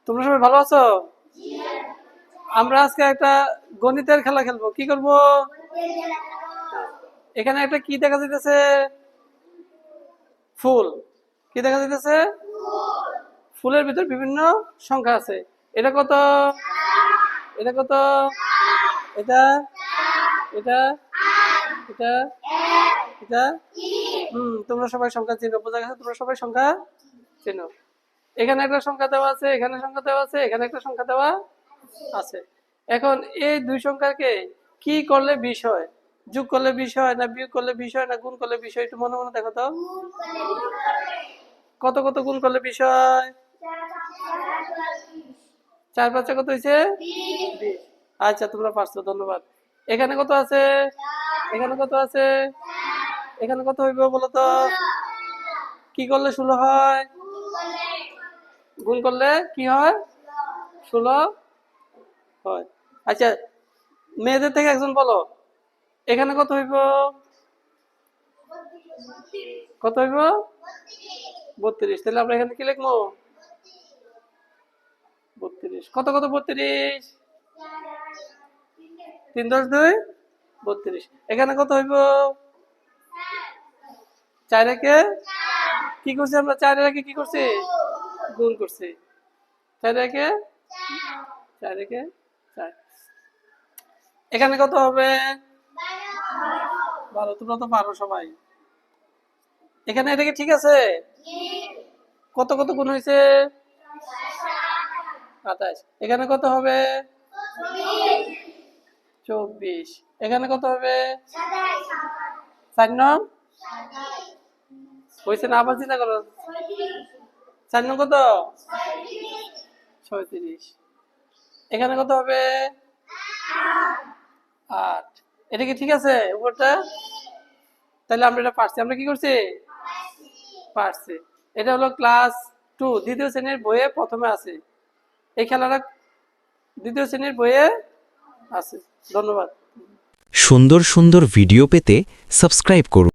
তোমরা সবাই ভালো আছো? আমরা আজকে একটা গণিতের খেলা খেলবো। কি করব? এখানে একটা কি দেখা যাইতেছে? ফুল। কি দেখা যাইতেছে? ফুলের ভিতর বিভিন্ন সংখ্যা আছে। এটা কত? এটা কত? এটা এটা এটা এটা তোমরা সবাই সংখ্যা চিনো, বোঝা গেছে? তোমরা সবাই সংখ্যা চিনো। এখানে একটা সংখ্যা দেওয়া আছে, এখানে সংখ্যা দেওয়া আছে, এখানে একটা সংখ্যা দেওয়া আছে। এখন এই দুই সংখ্যাকে কি করলে 20 হয়? যোগ করলে 20 হয়, না বিয়োগ করলে 20 হয়, না গুণ করলে 20 হয়? একটু মনে মনে দেখো তো। কত কত গুণ করলে 20 হয়? 4 5 কত হয়েছে? 20। আচ্ছা, তোমরা পারছো, ধন্যবাদ। এখানে কত আছে? এখানে কত আছে? এখানে কত হইব বলো তো? কি করলে 16 হয়? গুণ করলে কি হয়? 16 হয়। আচ্ছা, মেয়েদের থেকে একজন বলো, এখানে কত হইব? কত হইব? 32। তাহলে আমরা এখানে কি লিখবো? 32। কত কত 32? 3 10 2 32। এখানে কত হইব? 4 একে কি করছি আমরা? 4 একে কি করছি? গুণ করছি। 4 একে 4 একে 4। এখানে কত হবে? 12। তোমরা তো পারো সবাই। এখানে এটা কি ঠিক আছে? কত কত গুণ হয়েছে? 27। এখানে কত হবে? 24। এখানে কত হবে? 4 নং হয়েছে না? আবার চিন্তা করো। 4 নং কত? 36। এখানে কত হবে? 8। এটা কি ঠিক আছে উপরটা? তাহলে আমরা এটা পারছি। আমরা কি করছি? পারছি। এটা হলো ক্লাস 2 দ্বিতীয় শ্রেণীর বইয়ে প্রথমে আছে। এই খেলাটা দ্বিতীয় শ্রেণীর বইয়ে আছে। ধন্যবাদ। সুন্দর সুন্দর ভিডিও পেতে সাবস্ক্রাইব করুন।